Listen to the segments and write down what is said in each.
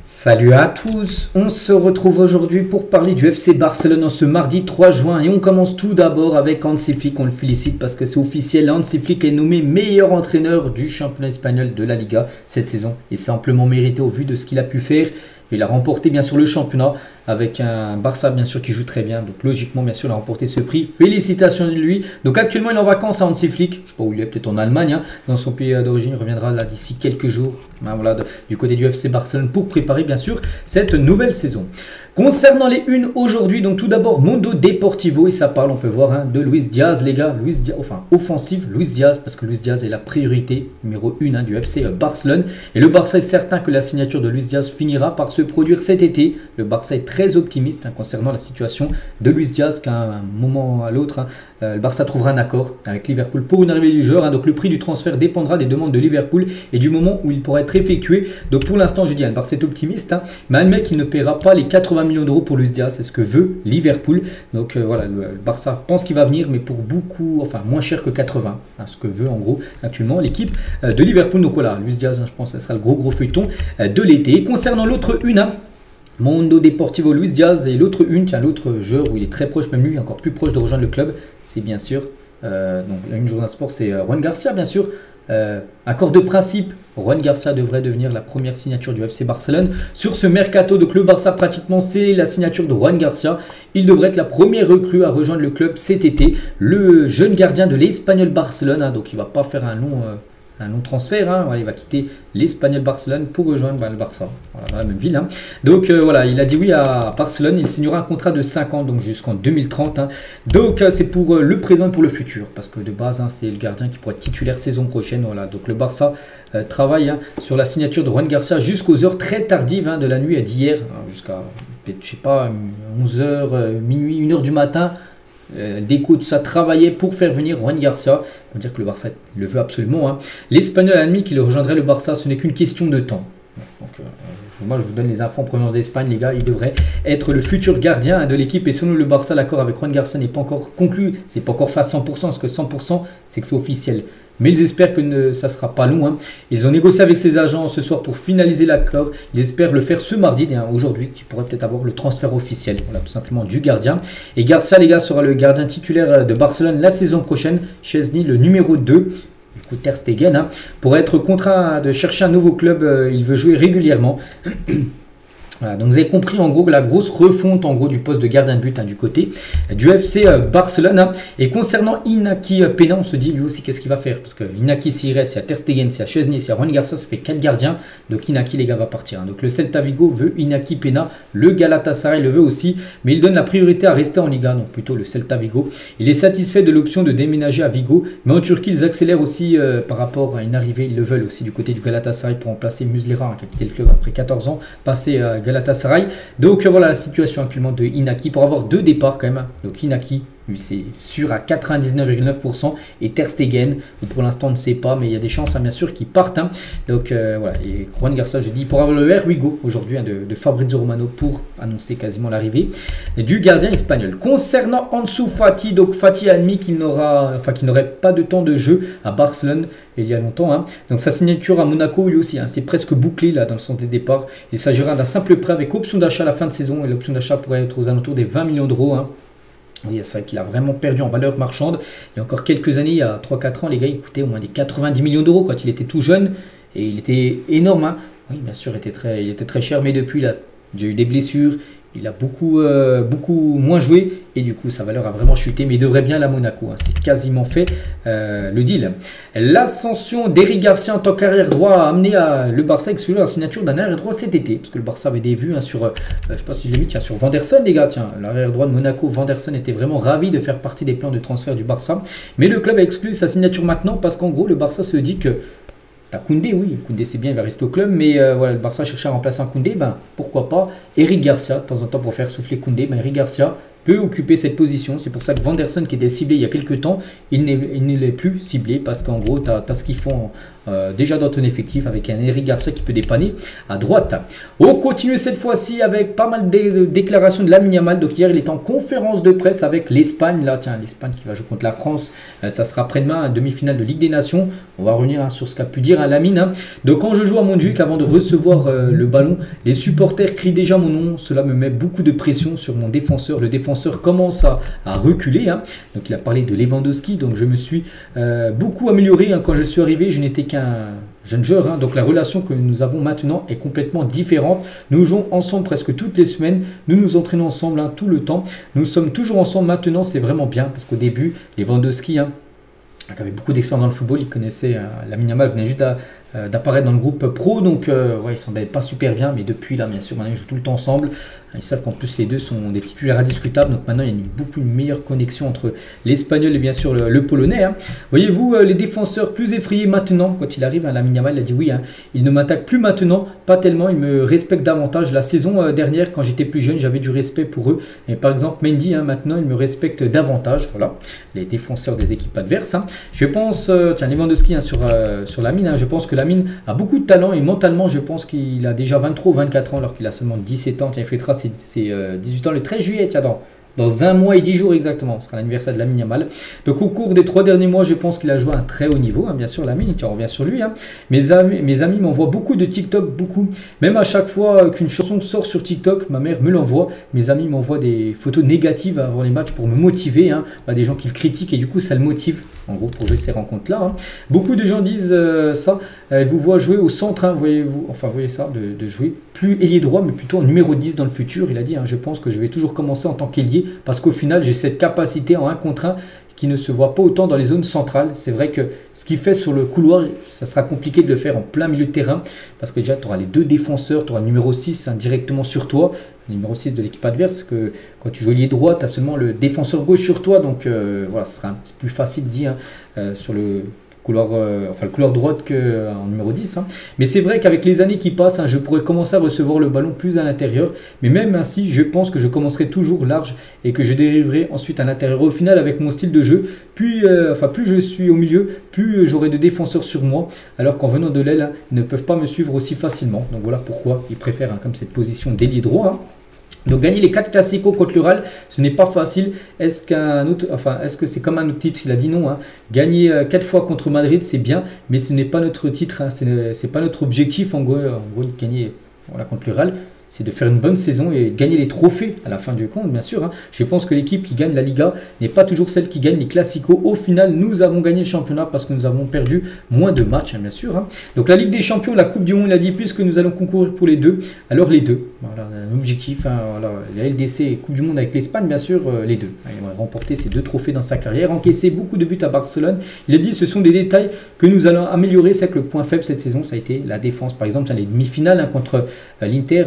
Salut à tous, on se retrouve aujourd'hui pour parler du FC Barcelone en ce mardi 3 juin et on commence tout d'abord avec Hansi Flick, on le félicite parce que c'est officiel, Hansi Flick est nommé meilleur entraîneur du championnat espagnol de la Liga cette saison et c'est amplement mérité au vu de ce qu'il a pu faire. Il a remporté bien sûr le championnat avec un Barça bien sûr qui joue très bien. Donc logiquement bien sûr il a remporté ce prix. Félicitations de lui. Donc actuellement il est en vacances à Hansi Flick. Je ne sais pas où il est, peut-être en Allemagne. Dans son pays d'origine, il reviendra là d'ici quelques jours. Voilà, du côté du FC Barcelone pour préparer bien sûr cette nouvelle saison. Concernant les unes aujourd'hui, donc tout d'abord Mundo Deportivo et ça parle, on peut voir de Luis Diaz les gars. Luis Diaz, enfin offensive Luis Diaz parce que Luis Diaz est la priorité numéro 1 du FC Barcelone. Et le Barça est certain que la signature de Luis Diaz finira par se produire cet été. Le Barça est très optimiste concernant la situation de Luis Diaz qu'à un moment à l'autre, le Barça trouvera un accord avec Liverpool pour une arrivée du joueur. Donc le prix du transfert dépendra des demandes de Liverpool et du moment où il pourra être effectué. Donc pour l'instant, je dis, le Barça est optimiste, mais admet qu'il ne paiera pas les 80 millions d'euros pour Luis Diaz. C'est ce que veut Liverpool. Donc voilà, le Barça pense qu'il va venir, mais pour beaucoup, enfin moins cher que 80. Ce que veut en gros actuellement l'équipe de Liverpool. Donc voilà, Luis Diaz, je pense que ce sera le gros feuilleton de l'été. Et concernant l'autre une, Mundo Deportivo Luis Diaz et l'autre l'autre joueur où il est très proche, même lui encore plus proche de rejoindre le club, c'est bien sûr, donc la une journal sport, c'est Juan Garcia bien sûr. Accord de principe, Juan Garcia devrait devenir la première signature du FC Barcelone sur ce mercato. Donc le Barça pratiquement c'est la signature de Juan Garcia. Il devrait être la première recrue à rejoindre le club cet été. Le jeune gardien de l'Espagnol Barcelone, donc il ne va pas faire un long transfert, voilà, il va quitter l'Espagnol Barcelone pour rejoindre le Barça, voilà, dans la même ville. Donc voilà, il a dit oui à Barcelone, il signera un contrat de 5 ans, donc jusqu'en 2030. Donc c'est pour le présent et pour le futur, parce que de base, c'est le gardien qui pourrait être titulaire saison prochaine. Voilà, donc le Barça travaille sur la signature de Juan Garcia jusqu'aux heures très tardives de la nuit d'hier, jusqu'à, je sais pas, 11h, minuit, 1h du matin. Déco, tout ça, travaillait pour faire venir Juan Garcia. On va dire que le Barça le veut absolument. L'Espagnol a admis qu'il rejoindrait le Barça, ce n'est qu'une question de temps. Donc, moi, je vous donne les infos en provenance d'Espagne, les gars. Il devrait être le futur gardien de l'équipe. Et selon le Barça, l'accord avec Juan Garcia n'est pas encore conclu. C'est pas encore fait à 100%, parce que 100%, c'est que c'est officiel. Mais ils espèrent que ça ne sera pas long. Ils ont négocié avec ses agents ce soir pour finaliser l'accord. Ils espèrent le faire ce mardi, aujourd'hui, qui pourrait peut-être avoir le transfert officiel. Voilà, tout simplement du gardien. Et Garcia, les gars, sera le gardien titulaire de Barcelone la saison prochaine. Chesney, le numéro 2. Du coup, Ter Stegen, pour être contraint de chercher un nouveau club, il veut jouer régulièrement. Voilà, donc vous avez compris en gros la grosse refonte en gros du poste de gardien de but du côté du FC Barcelone. Et concernant Inaki Peña, on se dit lui aussi qu'est-ce qu'il va faire, parce que Inaki s'il reste, il y a Ter Stegen, il y a Chesney, il y a Juan Garcia, ça fait 4 gardiens. Donc Inaki les gars va partir. Donc le Celta Vigo veut Inaki Peña, le Galatasaray le veut aussi, mais il donne la priorité à rester en Liga, donc plutôt le Celta Vigo. Il est satisfait de l'option de déménager à Vigo, mais en Turquie ils accélèrent aussi par rapport à une arrivée, ils le veulent aussi du côté du Galatasaray pour remplacer Muslera qui a quitté le club après 14 ans, passé à Galatasaray. Donc voilà la situation actuellement de Inaki pour avoir 2 départs quand même. Donc Inaki, lui c'est sûr à 99,9% et Ter Stegen, pour l'instant on ne sait pas, mais il y a des chances bien sûr qu'ils partent. Donc voilà, et Juan Garcia, je dis, pour avoir le Erwigo aujourd'hui de Fabrizio Romano pour annoncer quasiment l'arrivée du gardien espagnol. Concernant Ansu Fati, donc Fati a admis qu'il n'aurait pas de temps de jeu à Barcelone il y a longtemps. Donc sa signature à Monaco lui aussi, c'est presque bouclé là dans le sens des départs. Il s'agira d'un simple prêt avec option d'achat à la fin de saison et l'option d'achat pourrait être aux alentours des 20 millions d'euros. Oui, c'est vrai qu'il a vraiment perdu en valeur marchande. Il y a encore quelques années, il y a 3-4 ans, les gars, il coûtait au moins des 90 millions d'euros quand il était tout jeune. Et il était énorme. Oui, bien sûr, il était très cher, mais depuis, il a déjà eu des blessures. Il a beaucoup moins joué et du coup sa valeur a vraiment chuté, mais il devrait bien aller à Monaco. C'est quasiment fait le deal. L'ascension d'Eric Garcia en tant qu'arrière droit a amené le Barça à exclure la signature d'un arrière droit cet été, parce que le Barça avait des vues sur, je sais pas si je l'ai mis, sur Vanderson les gars, l'arrière droit de Monaco, Vanderson était vraiment ravi de faire partie des plans de transfert du Barça, mais le club a exclu sa signature maintenant parce qu'en gros le Barça se dit que Koundé, oui, Koundé c'est bien, il va rester au club, mais voilà, le Barça cherche à remplacer un Koundé, pourquoi pas Eric Garcia, de temps en temps pour faire souffler Koundé, Eric Garcia peut occuper cette position, c'est pour ça que Vanderson qui était ciblé il y a quelques temps, il ne l'est plus ciblé, parce qu'en gros, tu as ce qu'ils font déjà dans ton effectif avec un Eric Garcia qui peut dépanner à droite. On continue cette fois-ci avec pas mal de déclarations de Lamine Yamal. Donc hier il est en conférence de presse avec l'Espagne. Là tiens, l'Espagne qui va jouer contre la France. Ça sera après-demain, demi-finale de Ligue des Nations. On va revenir sur ce qu'a pu dire Lamine. Donc quand je joue à Montjuic, avant de recevoir le ballon, les supporters crient déjà mon nom. Cela me met beaucoup de pression sur mon défenseur. Le défenseur commence à reculer. Donc il a parlé de Lewandowski. Donc je me suis beaucoup amélioré. Quand je suis arrivé, je n'étais qu'un jeune joueur. Donc la relation que nous avons maintenant est complètement différente. Nous jouons ensemble presque toutes les semaines. Nous nous entraînons ensemble tout le temps. Nous sommes toujours ensemble maintenant. C'est vraiment bien parce qu'au début, Lewandowski qui avait beaucoup d'expérience dans le football, il connaissait Lamine Yamal, venait juste d'apparaître dans le groupe pro, donc ouais, ils s'entendaient pas super bien, mais depuis là, bien sûr, maintenant ils jouent tout le temps ensemble. Ils savent qu'en plus les deux sont des titulaires indiscutables, donc maintenant il y a une meilleure connexion entre l'Espagnol et bien sûr le Polonais. Voyez-vous, les défenseurs plus effrayés maintenant, quand il arrive, Lamine Yamal, il a dit oui, il ne m'attaque plus maintenant, pas tellement, il me respecte davantage. La saison dernière, quand j'étais plus jeune, j'avais du respect pour eux. Et par exemple, Mendy, maintenant, il me respecte davantage. Voilà, les défenseurs des équipes adverses. Je pense, tiens, Lewandowski sur Lamine, je pense que Lamine a beaucoup de talent et mentalement, je pense qu'il a déjà 23 ou 24 ans alors qu'il a seulement 17 ans. Tiens, il fêtera ses 18 ans le 13 juillet, tiens, dans 1 mois et 10 jours exactement, ce sera l'anniversaire de Lamine Yamal. Donc au cours des 3 derniers mois, je pense qu'il a joué à un très haut niveau, bien sûr Lamine, on revient sur lui. Mes amis m'envoient beaucoup de TikTok, beaucoup. Même à chaque fois qu'une chanson sort sur TikTok, ma mère me l'envoie. Mes amis m'envoient des photos négatives avant les matchs pour me motiver. Des gens qui le critiquent et du coup ça le motive, en gros, pour jouer ces rencontres-là. Beaucoup de gens disent ça, elles vous voient jouer au centre, voyez-vous, enfin voyez ça, de jouer plus ailier droit, mais plutôt en numéro 10 dans le futur. Il a dit, je pense que je vais toujours commencer en tant qu'ailier, parce qu'au final, j'ai cette capacité en 1 contre 1 qui ne se voit pas autant dans les zones centrales. C'est vrai que ce qu'il fait sur le couloir, ça sera compliqué de le faire en plein milieu de terrain, parce que déjà, tu auras les 2 défenseurs, tu auras le numéro 6 directement sur toi, le numéro 6 de l'équipe adverse, que quand tu joues ailier droit, tu as seulement le défenseur gauche sur toi, donc voilà, ce sera un petit peu plus facile dit sur le couloir, le couloir droit qu'en numéro 10. Mais c'est vrai qu'avec les années qui passent, je pourrais commencer à recevoir le ballon plus à l'intérieur. Mais même ainsi, je pense que je commencerai toujours large et que je dériverai ensuite à l'intérieur. Au final, avec mon style de jeu, plus je suis au milieu, plus j'aurai de défenseurs sur moi. Alors qu'en venant de l'aile, ils ne peuvent pas me suivre aussi facilement. Donc voilà pourquoi ils préfèrent comme cette position d'ailier droit. Donc gagner les 4 classicos contre l'Ural, ce n'est pas facile. Est-ce que c'est comme un autre titre? Il a dit non. Gagner 4 fois contre Madrid, c'est bien, mais ce n'est pas notre titre. C'est pas notre objectif en gros de gagner contre l'Ural. C'est de faire une bonne saison et de gagner les trophées à la fin du compte, bien sûr. Je pense que l'équipe qui gagne la Liga n'est pas toujours celle qui gagne les Classicos. Au final, nous avons gagné le championnat parce que nous avons perdu moins de matchs, bien sûr. Donc la Ligue des Champions, la Coupe du Monde, il a dit, puisque nous allons concourir pour les deux, alors les deux. Voilà, un objectif, la LDC et Coupe du Monde avec l'Espagne, bien sûr, les deux. Il va remporter ces 2 trophées dans sa carrière, encaisser beaucoup de buts à Barcelone. Il a dit, ce sont des détails que nous allons améliorer. C'est que le point faible cette saison, ça a été la défense. Par exemple, les demi-finales contre l'Inter,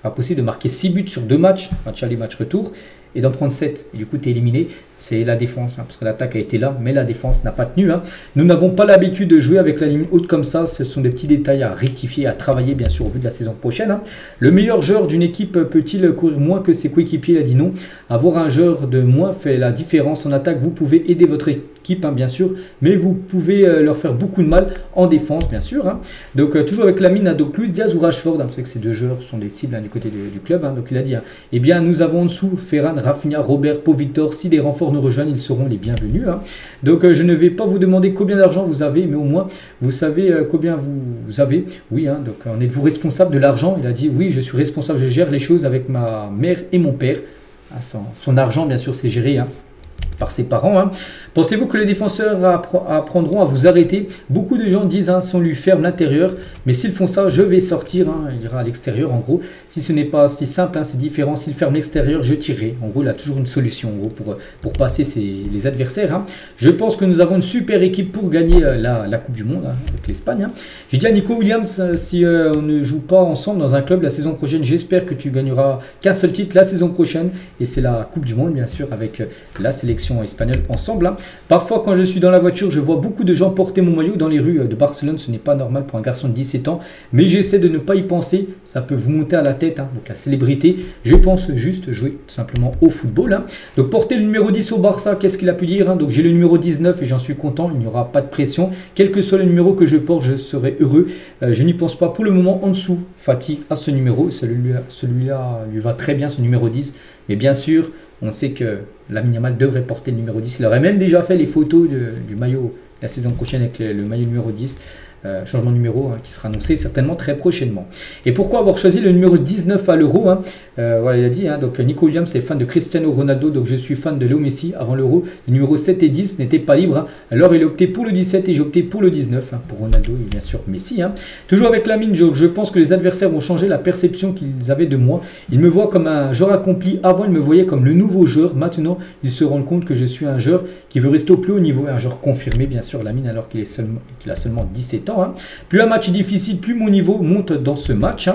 pas possible de marquer 6 buts sur 2 matchs, match aller, match retour, et d'en prendre 7. Et du coup, tu es éliminé. C'est la défense, parce que l'attaque a été là, mais la défense n'a pas tenu. Nous n'avons pas l'habitude de jouer avec la ligne haute comme ça. Ce sont des petits détails à rectifier, à travailler, bien sûr, au vu de la saison prochaine. Le meilleur joueur d'une équipe peut-il courir moins que ses coéquipiers? Il a dit non. Avoir un joueur de moins fait la différence en attaque. Vous pouvez aider votre équipe, bien sûr, mais vous pouvez leur faire beaucoup de mal en défense, bien sûr. Donc, toujours avec Lamine, donc Luis Diaz ou Rashford. Vous savez que ces 2 joueurs sont des cibles du côté du club. Donc, il a dit, eh bien, nous avons en dessous Ferran, Rafinha, Robert, Pau, Victor. Si des renforts nous rejoignent, ils seront les bienvenus. Donc je ne vais pas vous demander combien d'argent vous avez, mais au moins vous savez combien vous avez. Oui, donc en êtes-vous responsable de l'argent? Il a dit oui, je suis responsable, je gère les choses avec ma mère et mon père. Son argent, bien sûr, c'est géré par ses parents. Pensez-vous que les défenseurs apprendront à vous arrêter? Beaucoup de gens disent si on lui ferme l'intérieur, mais s'ils font ça, je vais sortir. Il ira à l'extérieur, en gros. Si ce n'est pas si simple, c'est différent. S'il ferme l'extérieur, je tirerai. En gros, il a toujours une solution en gros, pour passer les adversaires. Je pense que nous avons une super équipe pour gagner la Coupe du Monde avec l'Espagne. J'ai dit à Nico Williams, si on ne joue pas ensemble dans un club la saison prochaine, j'espère que tu gagneras qu'un seul titre la saison prochaine. Et c'est la Coupe du Monde, bien sûr, avec la saison sélection espagnole ensemble. Parfois, quand je suis dans la voiture, je vois beaucoup de gens porter mon maillot dans les rues de Barcelone. Ce n'est pas normal pour un garçon de 17 ans, mais j'essaie de ne pas y penser. Ça peut vous monter à la tête, donc la célébrité. Je pense juste jouer tout simplement au football. Donc porter le numéro 10 au Barça, qu'est-ce qu'il a pu dire, donc j'ai le numéro 19 et j'en suis content. Il n'y aura pas de pression. Quel que soit le numéro que je porte, je serai heureux. Je n'y pense pas pour le moment. En dessous, Fati a ce numéro. Celui-là lui va très bien, ce numéro 10. Mais bien sûr, on sait que Lamine Yamal devrait porter le numéro 10. Il aurait même déjà fait les photos du maillot la saison prochaine avec le maillot numéro 10. Changement de numéro qui sera annoncé certainement très prochainement. Et pourquoi avoir choisi le numéro 19 à l'Euro, voilà, il a dit, donc Nico Williams est fan de Cristiano Ronaldo, donc je suis fan de Léo Messi. Avant l'Euro, les numéros 7 et 10 n'étaient pas libres, alors il a opté pour le 17 et j'ai opté pour le 19, pour Ronaldo et bien sûr Messi. Toujours avec Lamine, je pense que les adversaires ont changé la perception qu'ils avaient de moi. Ils me voient comme un joueur accompli. Avant, ils me voyaient comme le nouveau joueur. Maintenant, ils se rendent compte que je suis un joueur qui veut rester au plus haut niveau, un joueur confirmé, bien sûr, Lamine, alors qu'il a seulement 17 ans. Plus un match est difficile, plus mon niveau monte dans ce match.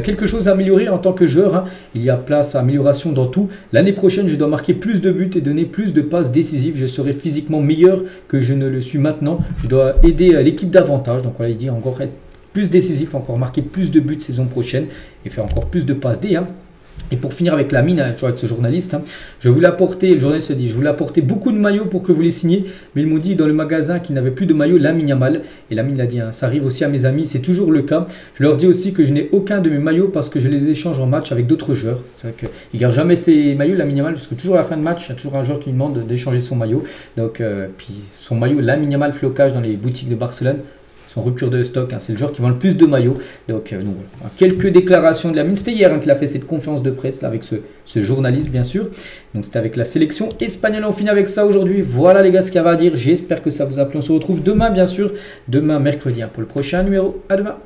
Quelque chose à améliorer en tant que joueur. Il y a place à amélioration dans tout. L'année prochaine, je dois marquer plus de buts et donner plus de passes décisives. Je serai physiquement meilleur que je ne le suis maintenant. Je dois aider l'équipe davantage. Donc voilà, il dit encore être plus décisif, encore marquer plus de buts saison prochaine et faire encore plus de passes D. Et pour finir avec Lamine, toujours avec ce journaliste, je voulais apporter, le journaliste dit, je voulais apporter beaucoup de maillots pour que vous les signiez, mais ils m'ont dit dans le magasin qu'ils n'avaient plus de maillots Lamine Yamal. Et Lamine l'a dit, ça arrive aussi à mes amis, c'est toujours le cas. Je leur dis aussi que je n'ai aucun de mes maillots parce que je les échange en match avec d'autres joueurs. C'est vrai qu'il ne garde jamais ses maillots Lamine Yamal parce que toujours à la fin de match, il y a toujours un joueur qui lui demande d'échanger son maillot. Donc, puis son maillot Lamine Yamal flocage dans les boutiques de Barcelone. Son rupture de stock, c'est le joueur qui vend le plus de maillots. Donc, voilà. Quelques déclarations de Lamine. C'était hier qu'il a fait cette conférence de presse là, avec ce journaliste, bien sûr. Donc, c'était avec la sélection espagnole. On finit avec ça aujourd'hui. Voilà, les gars, ce qu'il y avait à dire. J'espère que ça vous a plu. On se retrouve demain, bien sûr. Demain, mercredi, pour le prochain numéro. À demain.